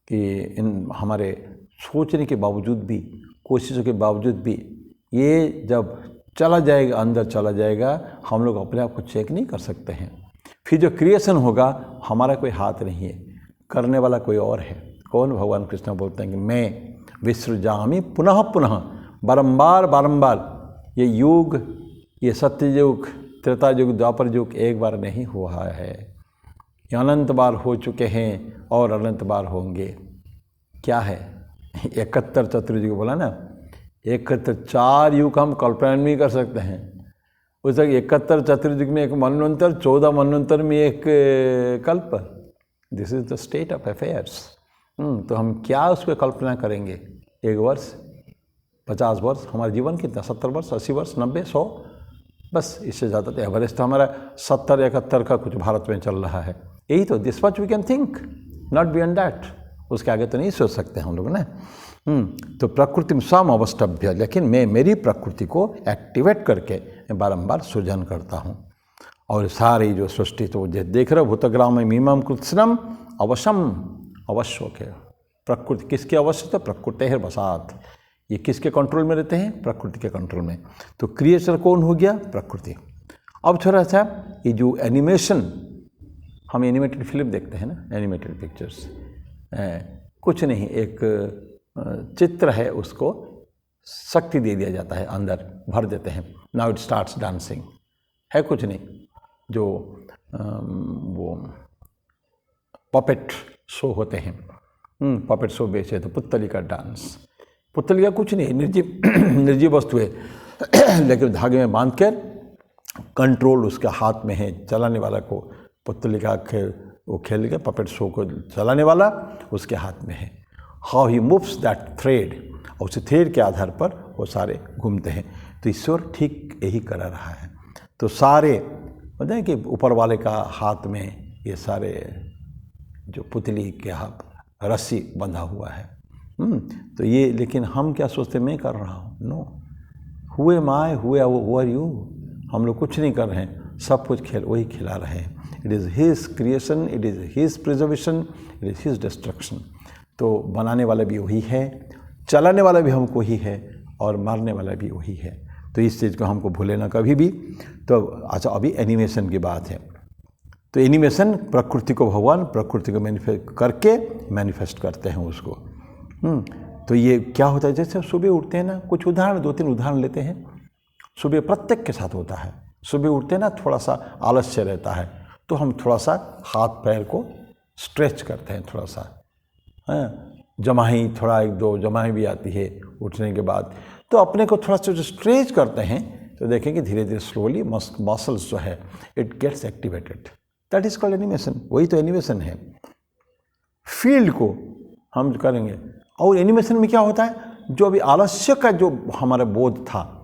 कि इन हमारे सोचने के बावजूद भी, कोशिशों के बावजूद भी ये जब चला जाएगा, अंदर चला जाएगा, हम लोग अपने आप को चेक नहीं कर सकते हैं। फिर जो क्रिएशन होगा हमारा कोई हाथ नहीं है, करने वाला कोई और है। कौन? भगवान कृष्ण बोलते हैं कि मैं विसृजामि पुनः पुनः, बारंबार बारंबार। ये युग, ये सत्य युग, त्रेता युग, द्वापर युग एक बार नहीं हुआ है, ये अनंत बार हो चुके हैं और अनंत बार होंगे। क्या है? 71 चतुर्युग बोला ना, 71 4 युग हम कल्पना नहीं कर सकते हैं। उस 71 चतुर्युग में एक मनवंतर, 14 मनवंतर में एक कल्प। This is the state of affairs. तो हम क्या उसको कल्पना करेंगे? 1 वर्ष, 50 वर्ष, हमारा जीवन कितना? 70 वर्ष, 80 वर्ष, 90, 100, बस इससे ज़्यादा। तो एवरेज तो हमारा 70-71 का कुछ भारत में चल रहा है। यही तो, this much we can think, not beyond that. उसके आगे तो नहीं सोच सकते हम लोग ना। तो प्रकृति में स्वयं अवस्टभ्य, लेकिन मैं मेरी प्रकृति को एक्टिवेट करके मैं बारंबार सृजन करता हूँ। और सारी जो सृष्टि तो देख रहे हो, भूतग्राम मीमां कृत्स्नम अवश्यम, अवश्य के प्रकृति किसके अवश्य? तो प्रकृति है बसात। ये किसके कंट्रोल में रहते हैं? प्रकृति के कंट्रोल में। तो क्रिएटर कौन हो गया? प्रकृति। अब थोड़ा सा ये जो एनिमेशन, हम एनिमेटेड फिल्म देखते हैं ना, एनिमेटेड पिक्चर्स, कुछ नहीं, एक चित्र है, उसको शक्ति दे दिया जाता है, अंदर भर देते हैं, नाउ इट स्टार्ट्स डांसिंग, है कुछ नहीं। जो वो पपेट शो होते हैं, पपेट शो बेचे तो पुतली का डांस, पुतली का कुछ नहीं, निर्जीव वस्तु है लेकिन धागे में बांध कर कंट्रोल उसके हाथ में है, चलाने वाला को पुतली का वो खेल के पपेट शो को चलाने वाला उसके हाथ में है। How he moves that thread, और उस थ्रेड के आधार पर वो सारे घूमते हैं। तो ईश्वर ठीक यही कर रहा है। तो सारे बताएं कि ऊपर वाले का हाथ में ये सारे जो पुतली के हाथ रस्सी बंधा हुआ है। तो ये, लेकिन हम क्या सोचते, मैं कर रहा हूँ? नो, हुए माए हुए वो आर यू। हम लोग कुछ नहीं कर रहे हैं, सब कुछ वही खिला रहे हैं। It is his creation, it is his preservation, it is his destruction. तो बनाने वाला भी वही है, चलाने वाला भी हमको ही है, और मारने वाला भी वही है। तो इस चीज़ को हमको भूले ना कभी भी। तो अच्छा, अभी एनिमेशन की बात है। तो एनिमेशन प्रकृति को, भगवान प्रकृति को मैनिफेस्ट करके मैनिफेस्ट करते हैं उसको। तो ये क्या होता है, जैसे सुबह उठते हैं ना, कुछ उदाहरण, 2-3 उदाहरण लेते हैं। सुबह प्रत्येक के साथ होता है, सुबह उठते हैं ना, थोड़ा सा आलस्य रहता है, तो हम थोड़ा सा हाथ पैर को स्ट्रेच करते हैं, थोड़ा सा जमाही, थोड़ा 1-2 जमाही भी आती है उठने के बाद। तो अपने को थोड़ा सा जो स्ट्रेच करते हैं, तो देखेंगे धीरे धीरे स्लोली मसल्स जो है it gets activated. That is called animation. वही तो एनिमेशन है। फील्ड को हम करेंगे। और एनिमेशन में क्या होता है, जो अभी आलस्य का जो हमारा बोध था,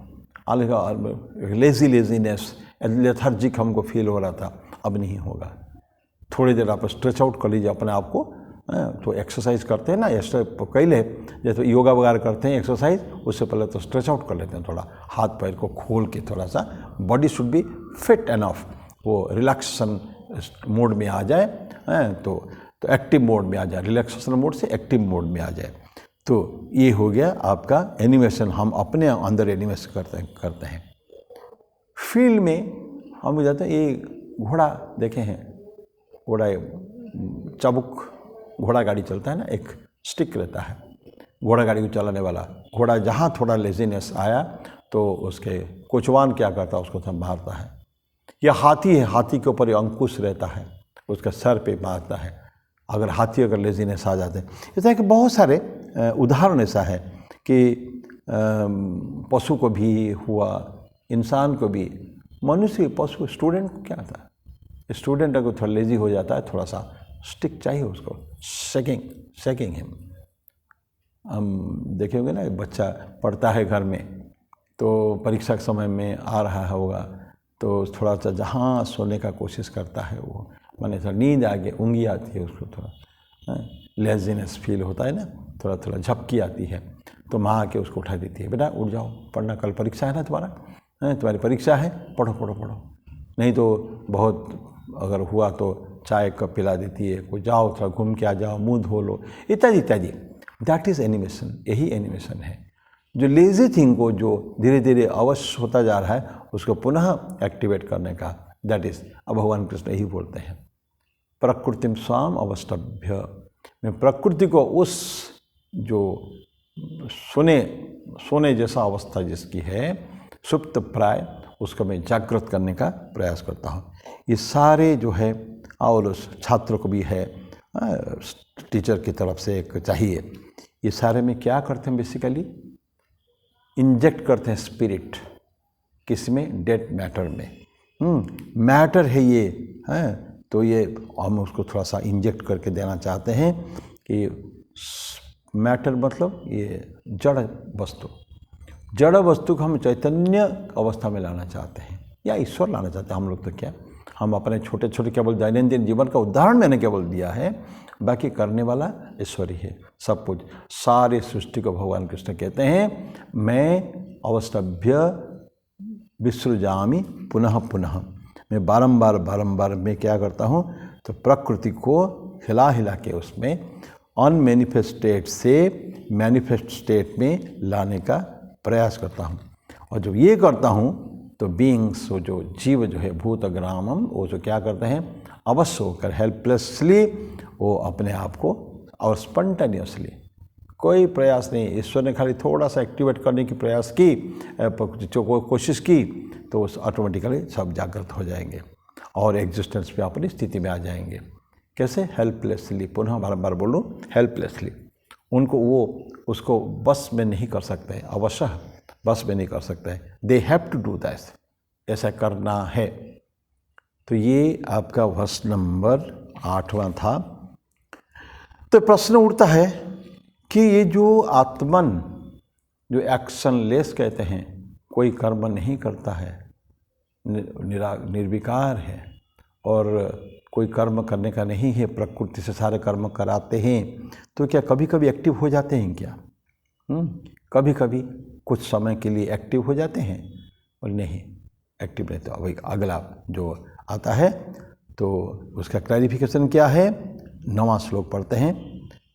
लेजीनेस, लेथर्जिक हमको फील हो रहा था, अब नहीं होगा। थोड़ी देर आप स्ट्रेच आउट कर लीजिए अपने आप को। तो एक्सरसाइज करते हैं ना, पहले जैसे योगा वगैरह करते हैं एक्सरसाइज, उससे पहले तो स्ट्रेच आउट कर लेते हैं, थोड़ा हाथ पैर को खोल के, थोड़ा सा body should be fit enough, वो रिलैक्सेशन मोड में आ जाए, तो एक्टिव मोड में आ जाए, रिलैक्सेशन मोड से एक्टिव मोड में आ जाए। तो ये हो गया आपका एनिमेशन। हम अपने अंदर एनिमेशन करते हैं। फील्ड में हम जाते हैं, ये घोड़ा देखे हैं, घोड़ा चाबुक घोड़ा गाड़ी चलता है ना, एक स्टिक रहता है घोड़ा गाड़ी को चलाने वाला। घोड़ा जहाँ थोड़ा लेजीनेस आया तो उसके कोचवान क्या करता है, उसको संभालता है। या हाथी है, हाथी के ऊपर अंकुश रहता है, उसका सर पे मारता है। अगर हाथी अगर लेजीनेस आ जाते हैं, इस तरह के बहुत सारे उदाहरण ऐसा है कि पशु को भी हुआ, इंसान को भी, मनुष्य, पशु, स्टूडेंट को क्या था, स्टूडेंट अगर थोड़ा लेजी हो जाता है, थोड़ा सा स्टिक चाहिए उसको, शेकिंग हिम। हम देखे होंगे ना, बच्चा पढ़ता है घर में, तो परीक्षा के समय में आ रहा होगा, तो थोड़ा सा जहाँ सोने का कोशिश करता है वो, माने थोड़ा नींद आ गई, ऊँगी आती है उसको, थोड़ा लेजीनेस फील होता है ना, थोड़ा थोड़ा झपकी आती है, तो माँ आके उसको उठा देती है, बेटा उठ जाओ, पढ़ना, कल परीक्षा है ना तुम्हारा, तुम्हारी परीक्षा है, पढ़ो पढ़ो पढ़ो। नहीं तो बहुत अगर हुआ तो चाय कप पिला देती है, कोई जाओ थोड़ा घूम के आ जाओ, मुंह धो लो, इत्यादि इत्यादि। दैट इज़ एनिमेशन, यही एनिमेशन है। जो लेज़ी थिंग को जो धीरे धीरे अवश्य होता जा रहा है उसको पुनः एक्टिवेट करने का, दैट इज़, अब भगवान कृष्ण यही बोलते हैं, प्रकृतिम स्वाम अवष्टभ्य। मैं प्रकृति को उस जो सोने जैसा अवस्था जिसकी है, सुप्त प्राय, उसको मैं जागृत करने का प्रयास करता हूँ। ये सारे जो है, और उस छात्रों को भी है, टीचर की तरफ से एक चाहिए, ये सारे में क्या करते हैं, बेसिकली इंजेक्ट करते हैं स्पिरिट, किस में, डेड मैटर में। मैटर है ये, तो ये हम उसको थोड़ा सा इंजेक्ट करके देना चाहते हैं कि मैटर मतलब ये जड़ वस्तु, जड़ वस्तु को हम चैतन्य अवस्था में लाना चाहते हैं, या ईश्वर लाना चाहते हैं। हम लोग तो क्या, हम अपने छोटे छोटे केवल दैनंदिन जीवन का उदाहरण मैंने केवल दिया है, बाकी करने वाला ईश्वर ही है, सब कुछ। सारे सृष्टि को भगवान कृष्ण कहते हैं, मैं अवष्टभ्य विसृजामि पुनः पुनः, मैं बारंबार बारंबार मैं क्या करता हूँ, तो प्रकृति को हिला हिला के उसमें अनमैनिफेस्ट स्टेट से मैनिफेस्ट स्टेट में लाने का प्रयास करता हूँ। और जब ये करता हूँ तो बीइंग्स, वो जो जीव जो है, भूत ग्रामम, वो जो क्या करते हैं, अवश्य होकर हेल्पलेसली वो अपने आप को, और स्पॉन्टेनियसली, कोई प्रयास नहीं, ईश्वर ने खाली थोड़ा सा एक्टिवेट करने की प्रयास की, जो कोशिश की, तो उस ऑटोमेटिकली सब जागृत हो जाएंगे और एग्जिस्टेंस पे अपनी स्थिति में आ जाएंगे। कैसे, हेल्पलेसली, पुनः बार बार बोलो, हेल्पलेसली। उनको वो उसको बस में नहीं कर सकते, अवश्य बस में नहीं कर सकते, they have to do that, ऐसा करना है। तो ये आपका वर्ष नंबर 8वां था। तो प्रश्न उठता है कि ये जो आत्मन, जो एक्शनलेस कहते हैं, कोई कर्म नहीं करता है, निर्विकार है, और कोई कर्म करने का नहीं है, प्रकृति से सारे कर्म कराते हैं, तो क्या कभी कभी एक्टिव हो जाते हैं क्या? कभी कभी कुछ समय के लिए एक्टिव हो जाते हैं, और नहीं एक्टिव नहीं। तो अब अगला जो आता है तो उसका क्लैरिफिकेशन क्या है, 9वां श्लोक पढ़ते हैं।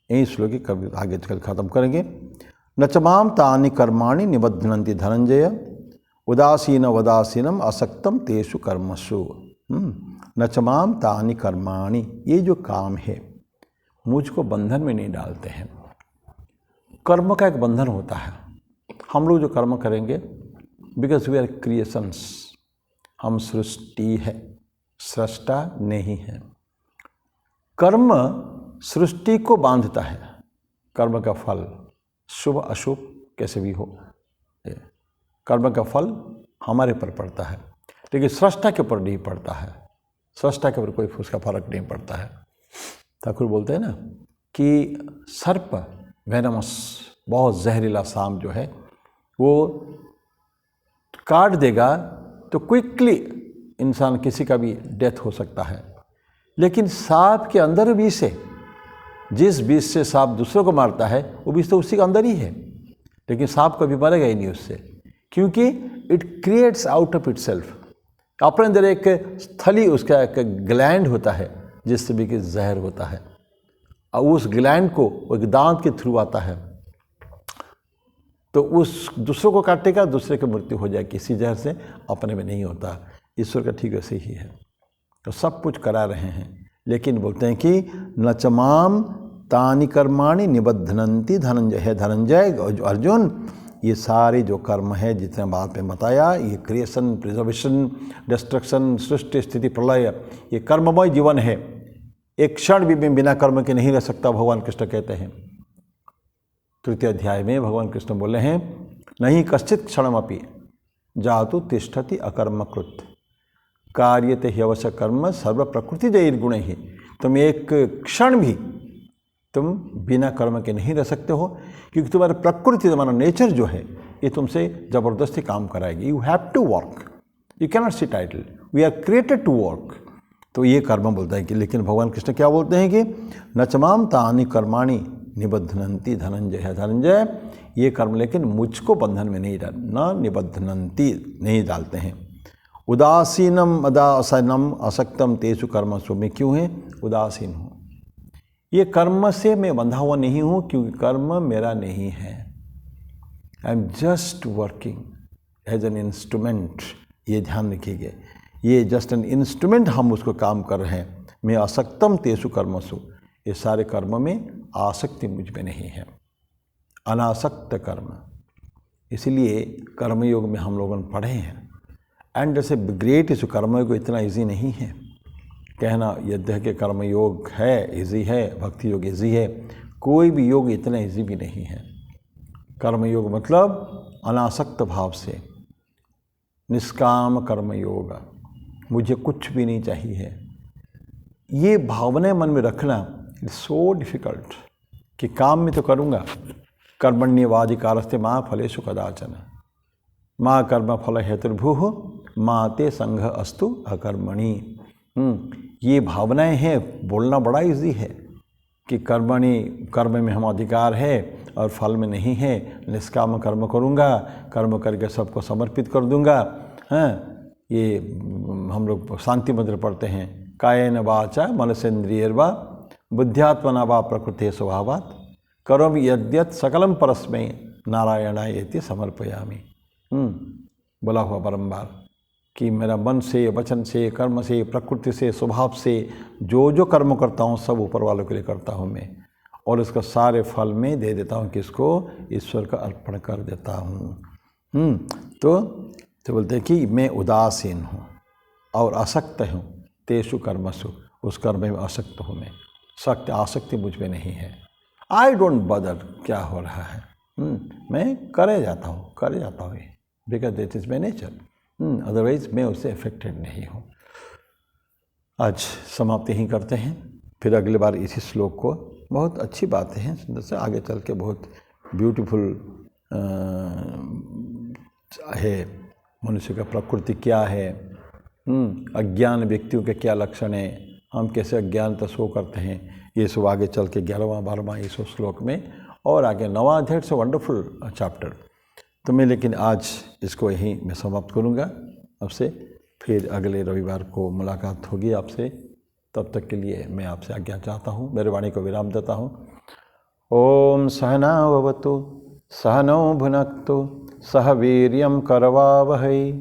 यही श्लोक की कभी आगे चल खत्म करेंगे। नचमाम तानि कर्माणि निबध्नन्ति धनंजय, उदासीन वदासीनम असक्तम तेषु कर्मसु। नचमाम तानि कर्माणि, ये जो काम है मुझको बंधन में नहीं डालते हैं। कर्म का एक बंधन होता है, हम लोग जो कर्म करेंगे, बिकॉज वी आर क्रिएशंस, हम सृष्टि है, सृष्टा नहीं है। कर्म सृष्टि को बांधता है, कर्म का फल शुभ अशुभ कैसे भी हो, कर्म का फल हमारे पर पड़ता है, लेकिन सृष्टा के ऊपर नहीं पड़ता है, सृष्टा के ऊपर कोई उसका फर्क नहीं पड़ता है। ठाकुर बोलते हैं ना कि सर्प, वेनमस, बहुत जहरीला सांप जो है, वो काट देगा तो क्विकली इंसान किसी का भी डेथ हो सकता है, लेकिन सांप के अंदर विष है, जिस विष से सांप दूसरों को मारता है वो विष तो उसी के अंदर ही है, लेकिन सांप कभी मरेगा ही नहीं उससे, क्योंकि it creates out of itself. अपने अंदर एक थली, उसका एक ग्लैंड होता है जिससे भी कि जहर होता है, और उस ग्लैंड को एक दांत के थ्रू आता है, तो उस दूसरों को काटेगा, दूसरे की मृत्यु हो जाए किसी जहर से, अपने में नहीं होता। ईश्वर का ठीक वैसे ही है, तो सब कुछ करा रहे हैं, लेकिन बोलते हैं कि नचमाम तानि कर्माणि निबध्नन्ति धनंजय। है धनंजय, अर्जुन, ये सारे जो कर्म है जितने बात में बताया, ये क्रिएशन, प्रिजर्वेशन, डिस्ट्रक्शन, सृष्टि, स्थिति, प्रलय, ये कर्ममय जीवन है। एक क्षण भी मैं बिना कर्म के नहीं रह सकता, भगवान कृष्ण कहते हैं। 3 अध्याय में भगवान कृष्ण बोले हैं, नहीं कश्चित क्षणमपि जातु तिष्ठति अकर्मकृत कार्यते ह्यवश्य कर्म सर्व प्रकृति जैर गुण ही। तुम एक क्षण भी तुम बिना कर्म के नहीं रह सकते हो, क्योंकि तुम्हारी प्रकृति, तुम्हारा नेचर जो है, ये तुमसे ज़बरदस्ती काम कराएगी। You have to work, you cannot sit idle, we are created to work. तो ये कर्म बोलता है कि, लेकिन भगवान कृष्ण क्या बोलते हैं कि नचमाम तानि कर्माणि निबध्नन्ति धनंजय है। धनंजय ये कर्म लेकिन मुझको बंधन में नहीं डाल, न निबध्नन्ति नहीं डालते हैं। उदासीनम अदासनम असक्तम तेषु कर्मसु, मैं क्यों है उदासीन हूँ, ये कर्म से मैं बंधा हुआ नहीं हूँ क्योंकि कर्म मेरा नहीं है। I am just working as an instrument, ये ध्यान रखिएगा, ये जस्ट एन इंस्ट्रूमेंट, हम उसको काम कर रहे हैं। मैं असक्तम तेषु कर्मसु, ये सारे कर्म में आसक्ति मुझ में नहीं है, अनासक्त कर्म। इसलिए कर्मयोग में हम लोगों ने पढ़े हैं। एंड जैसे ग्रेट इस कर्मयोग इतना इजी नहीं है कहना, यद्य के कर्मयोग है इजी है, भक्ति योग इजी है, कोई भी योग इतना इजी भी नहीं है। कर्मयोग मतलब अनासक्त भाव से, निष्काम कर्मयोग, मुझे कुछ भी नहीं चाहिए, ये भावनाएं मन में रखना इट्स सो डिफ़िकल्ट कि काम में तो करूँगा, कर्मण्यवाधिकारस्ते माँ फलेषु कदाचन, माँ कर्म फल हेतुर्भुः माँ ते संघ अस्तु अकर्मणि। ये भावनाएं हैं, बोलना बड़ा इजी है कि कर्म में हम अधिकार है और फल में नहीं है, निष्काम कर्म करूँगा, कर्म करके सबको समर्पित कर दूँगा। हाँ, ये हम लोग शांति मंत्र पढ़ते हैं, कायेन वाचा मनसेन्द्रियर्वा बुद्ध्यात्मना वा प्रकृते स्वभावात् करोमि यद्यत् सकलम परस्मै नारायणायेति समर्पयामि। बोला हुआ बारंबार कि मेरा मन से, वचन से, कर्म से, प्रकृति से, स्वभाव से जो जो कर्म करता हूँ सब ऊपर वालों के लिए करता हूँ मैं, और इसका सारे फल में दे देता हूँ, किसको, ईश्वर का अर्पण कर देता हूँ। तो बोलते हैं कि मैं उदासीन हूँ और असक्त हूँ, तेषु कर्मसु, उस कर्म में असक्त हूँ मैं, आसक्ति मुझ में नहीं है। आई डोंट बदर क्या हो रहा है, मैं करे जाता हूँ because that is my nature, otherwise मैं उससे अफेक्टेड नहीं हूँ। आज समाप्ति ही करते हैं, फिर अगली बार इसी श्लोक को, बहुत अच्छी बातें हैं सुंदर से, आगे चल के बहुत ब्यूटीफुल है। मनुष्य का प्रकृति क्या है, अज्ञान व्यक्तियों के क्या लक्षण हैं, हम कैसे अज्ञानता शो करते हैं, ये सब आगे चल के 11वां 12वां इस श्लोक में, और आगे 9वां अध्याय से वंडरफुल चैप्टर। तो मैं लेकिन आज इसको यहीं मैं समाप्त करूँगा आपसे, फिर अगले रविवार को मुलाकात होगी आपसे। तब तक के लिए मैं आपसे आज्ञा चाहता हूँ, मेरे वाणी को विराम देता हूँ। ओम सहना भवतु सहनौ भुनक्तु सह वीर्यं करवावहै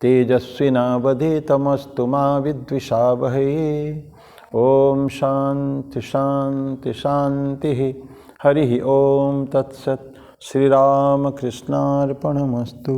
तेजस्विनावधीतमस्तु मा विद्विषावहै। ओम शांति शांति शांति। हरि ओम तत्सत्। श्री राम कृष्णार्पणमस्तु।